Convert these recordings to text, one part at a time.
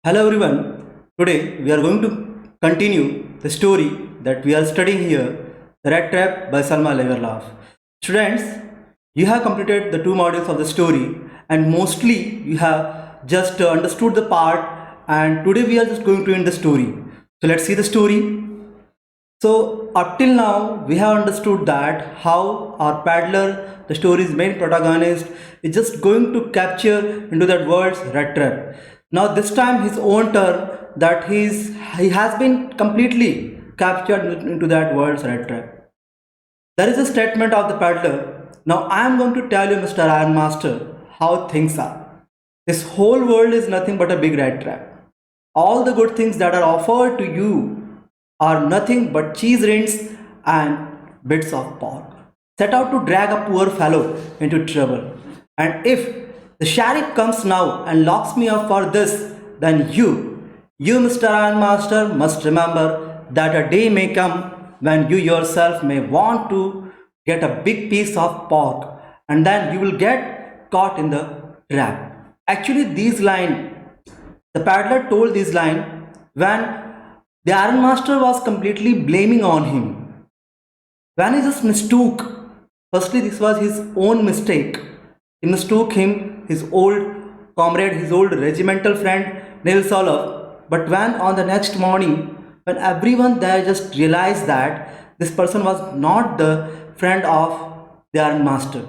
Hello everyone. Today we are going to continue the story that we are studying here, The Rattrap by Salma Leverlaf. Students, you have completed the two modules of the story and mostly you have just understood the part, and today we are just going to end the story. So let's see the story. So up till now, we have understood that how our paddler, the story's main protagonist, is just going to capture into that world's rat trap. Now this time his own turn that he has been completely captured into that world's rat trap. There is a statement of the paddler. Now I am going to tell you, Mr. Iron Master, how things are. This whole world is nothing but a big rat trap. All the good things that are offered to you are nothing but cheese rinds and bits of pork, set out to drag a poor fellow into trouble. And if the sheriff comes now and locks me up for this, then you, Mr. Iron Master, must remember that a day may come when you yourself may want to get a big piece of pork, and then you will get caught in the trap. Actually, these lines the paddler told this line when the Iron Master was completely blaming on him. When he just mistook, firstly, this was his own mistake. He mistook him, his old comrade, his old regimental friend, Nils Olaf. But when on the next morning, when everyone there just realized that this person was not the friend of the Iron Master,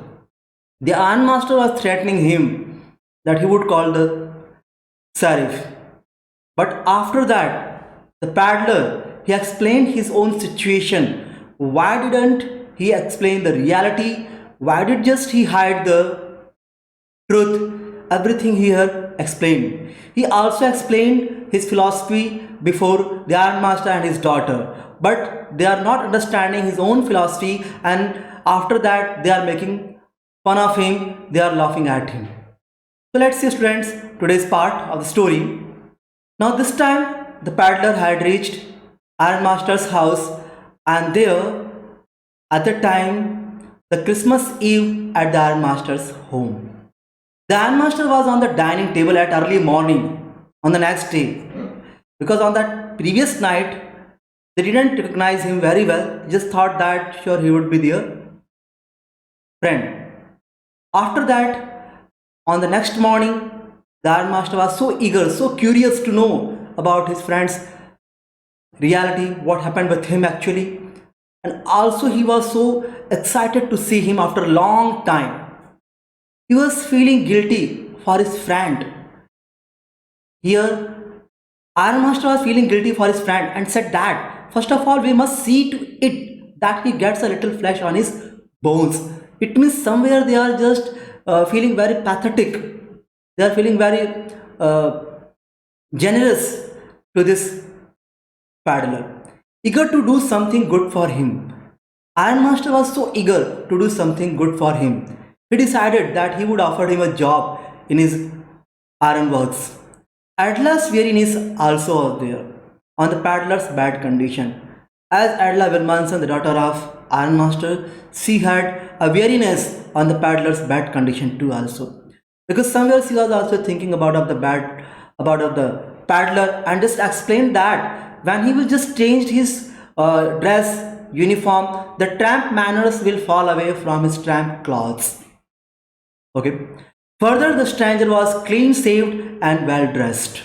the Iron Master was threatening him that he would call the sheriff. But after that, the paddler he explained his own situation. Why didn't he explain the reality? Why did just he hide the truth? Everything here explained. He also explained his philosophy before the Iron Master and his daughter. But they are not understanding his own philosophy, and after that they are making fun of him, they are laughing at him. So let's see, students, today's part of the story. Now this time the paddler had reached Ironmaster's house, and there at the time the Christmas Eve at the Ironmaster's home. The Ironmaster was on the dining table at early morning on the next day, because on that previous night they didn't recognize him very well, just thought that sure he would be their friend. After that, on the next morning, the Ironmaster was so eager, so curious to know about his friend's reality, what happened with him actually. And also, he was so excited to see him after a long time. He was feeling guilty for his friend. Here, Ironmaster was feeling guilty for his friend and said that first of all, we must see to it that he gets a little flesh on his bones. It means somewhere they are just feeling very pathetic, they are feeling very uh, generous to this paddler, eager to do something good for him. Iron Master was so eager to do something good for him. He decided that he would offer him a job in his iron works. Adla's weariness also was there on the paddler's bad condition. As Adla Wilmanson, the daughter of Iron Master, she had a weariness on the paddler's bad condition too also. Because somewhere she was also thinking about of the paddler, and just explained that when he will just change his dress uniform, the tramp manners will fall away from his tramp clothes. Okay. Further, the stranger was clean shaved and well dressed.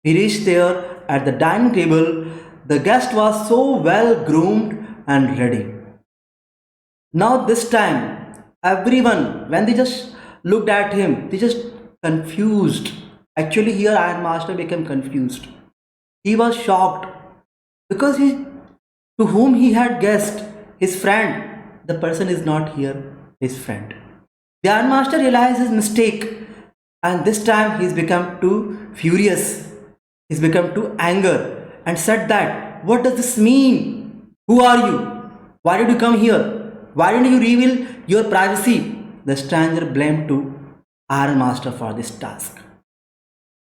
He reached there at the dining table. The guest was so well groomed and ready. Now, this time, everyone, when they just looked at him, they just confused. Actually, here Iron Master became confused. He was shocked because to whom he had guessed, his friend, the person is not here, his friend. The Iron Master realized his mistake, and this time he's become too furious. He's become too anger and said that, what does this mean? Who are you? Why did you come here? Why didn't you reveal your privacy? The stranger blamed to Iron Master for this task.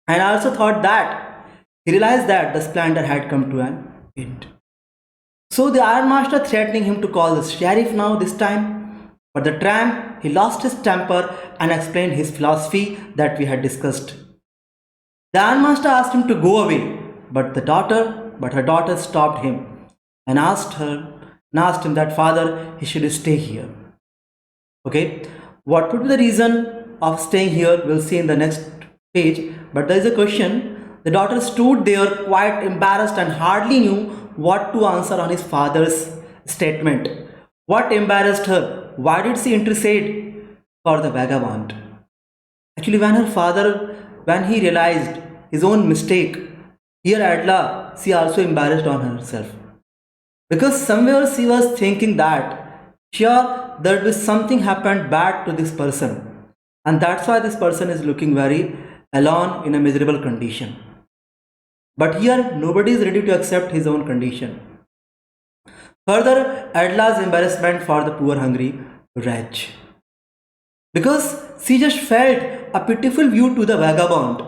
And I also thought that he realized that the splendor had come to an end. So the Iron Master threatening him to call the sheriff now this time. But the tramp, he lost his temper and explained his philosophy that we had discussed. The ironmaster asked him to go away, but her daughter stopped him and asked him that father he should stay here. Okay, what would be the reason of staying here? We'll see in the next page. But there is a question. The daughter stood there quite embarrassed and hardly knew what to answer on his father's statement. What embarrassed her? Why did she intercede for the vagabond? Actually, when he realized his own mistake, here Adla, she also embarrassed on herself. Because somewhere she was thinking that, sure, there was something happened bad to this person. And that's why this person is looking very alone in a miserable condition. But here, nobody is ready to accept his own condition. Further, Adla's embarrassment for the poor hungry wretch. Because she just felt a pitiful view to the vagabond,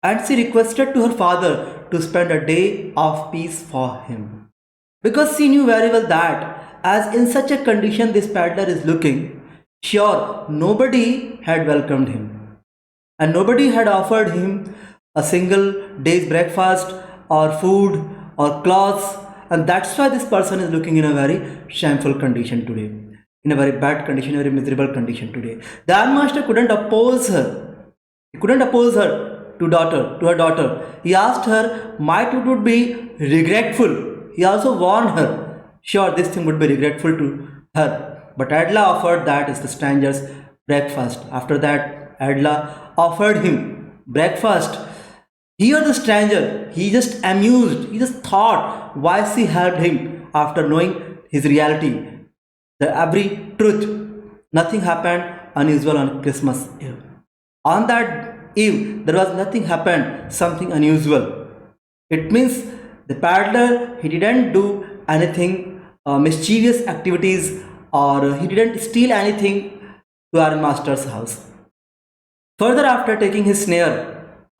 and she requested to her father to spend a day of peace for him. Because she knew very well that, as in such a condition this peddler is looking, sure nobody had welcomed him, and nobody had offered him a single day's breakfast or food or clothes, and that's why this person is looking in a very shameful condition today, in a very bad condition, a very miserable condition today. The master couldn't oppose her. He couldn't oppose her to her daughter. He asked her might it would be regretful. He also warned her, sure this thing would be regretful to her. But Adla offered that is the stranger's breakfast. After that, Adla offered him breakfast. Here the stranger, he just amused, he just thought why she helped him after knowing his reality, the every truth. Nothing happened unusual on Christmas Eve. On that eve, there was nothing happened, something unusual. It means the paddler, he didn't do anything mischievous activities, or he didn't steal anything to our master's house. Further, after taking his share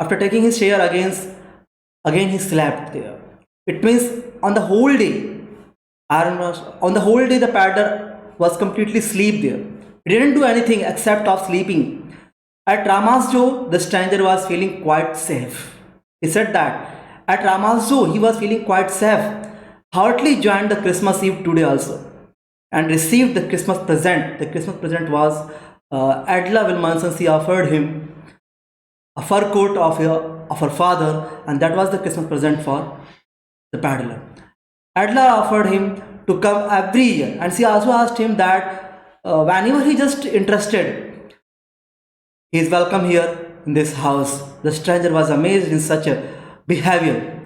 again he slept there. It means on the whole day, on the whole day the paddler was completely asleep there. He didn't do anything except of sleeping. At Ramasjo, the stranger was feeling quite safe. He said that at Ramasjo he was feeling quite safe. Heartily joined the Christmas Eve today also, and received the Christmas present. The Christmas present was Adla Wilmanson. She offered him a fur coat of her father, and that was the Christmas present for the paddler. Adler offered him to come every year, and she also asked him that whenever he just interested, he is welcome here in this house. The stranger was amazed in such a behavior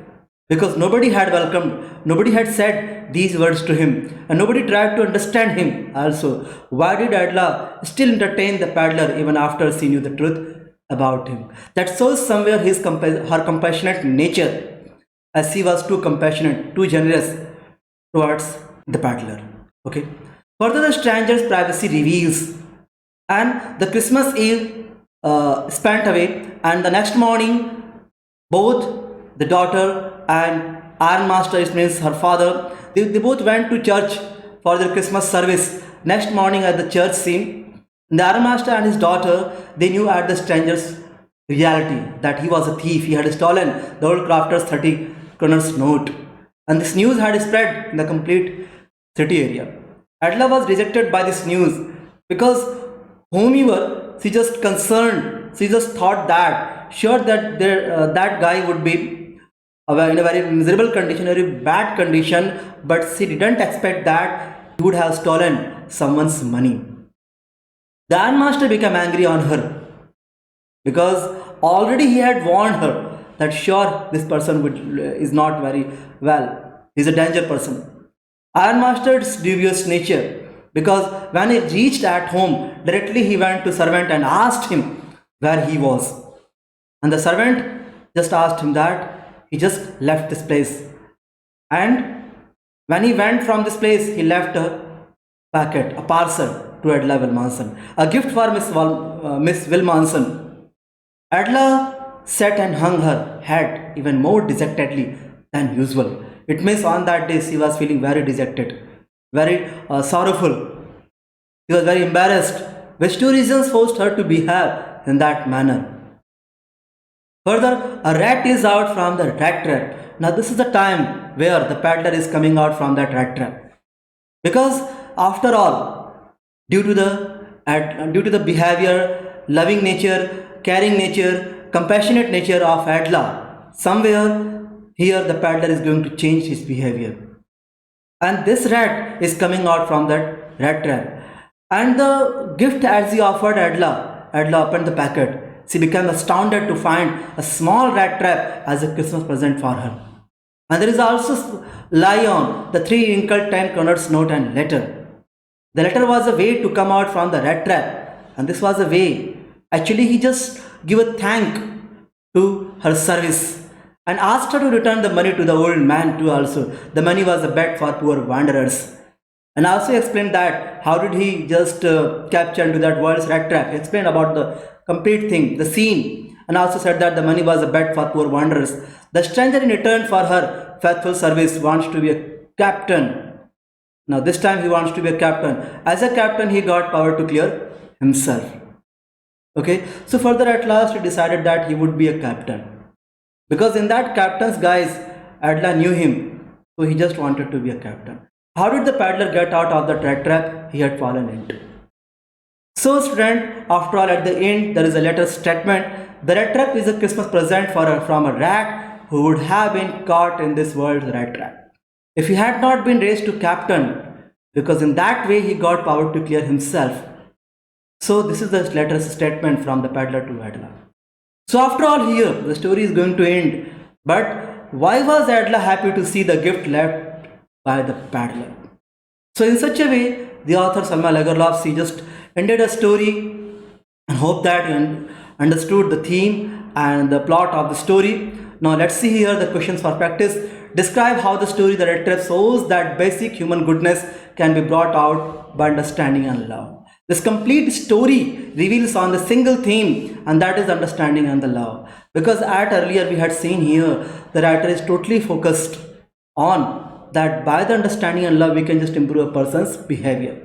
because nobody had welcomed, nobody had said these words to him, and nobody tried to understand him. Also, why did Adla still entertain the paddler even after she knew the truth about him? That shows somewhere her compassionate nature, as she was too compassionate, too generous towards the paddler. Okay. Further, the stranger's privacy reveals, and the Christmas Eve spent away, and the next morning, both the daughter and ironmaster, it means her father, they both went to church for their Christmas service. Next morning at the church scene, the ironmaster and his daughter, they knew at the stranger's reality that he was a thief. He had stolen the old crafter's 30 kroners note, and this news had spread in the complete city area. Adla was rejected by this news because whomever she just concerned, she just thought that sure that that guy would be in a very miserable condition, a very bad condition, but she didn't expect that he would have stolen someone's money. The ironmaster became angry on her because already he had warned her that sure this person is not very well. He's a danger person. Ironmaster's dubious nature, because when he reached at home, directly he went to servant and asked him where he was. And the servant just asked him that he just left this place. And when he went from this place, he left a packet, a parcel to Adla Wilmanson, a gift for Miss Wilmanson. Adla sat and hung her head even more dejectedly than usual. It means on that day she was feeling very dejected, very sorrowful. She was very embarrassed, which two reasons forced her to behave in that manner. Further, a rat is out from the rat trap. Now, this is the time where the paddler is coming out from that rat trap. Because after all, due to the behavior, loving nature, caring nature, compassionate nature of Adla, somewhere here the paddler is going to change his behavior. And this rat is coming out from that rat trap. And the gift as he offered Adla opened the packet. She became astounded to find a small rat trap as a Christmas present for her. And there is also lion, the three wrinkled 10 kroners note and letter. The letter was a way to come out from the rat trap, and this was a way. Actually, he just gave a thank to her service and asked her to return the money to the old man too. Also, the money was a bet for poor wanderers, and also explained that how did he just capture into that world's rat trap. He explained about the complete thing, the scene, and also said that the money was a bet for poor wanderers. The stranger in return for her faithful service wants to be a captain. Now this time he wants to be a captain. As a captain, he got power to clear himself. Okay, so further at last he decided that he would be a captain. Because in that captain's guise, Adla knew him, so he just wanted to be a captain. How did the paddler get out of the rat trap he had fallen into? So student, after all, at the end there is a letter statement. The rat trap is a Christmas present from a rat who would have been caught in this world's rat trap if he had not been raised to captain, because in that way he got power to clear himself. So this is the letter statement from the paddler to Adla. So after all, here the story is going to end. But why was Adla happy to see the gift left by the paddler? So in such a way, the author Salma Lagerlof, she just ended a story and hope that you understood the theme and the plot of the story. Now let's see here the questions for practice. Describe how the story The Rattrap shows that basic human goodness can be brought out by understanding and love. This complete story reveals on the single theme, and that is understanding and the love. Because at earlier we had seen here, the writer is totally focused on that by the understanding and love we can just improve a person's behavior.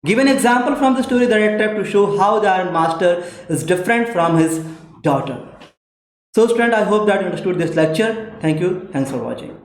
Give an example from the story The Rattrap to show how the Iron Master is different from his daughter. So student, I hope that you understood this lecture. Thank you. Thanks for watching.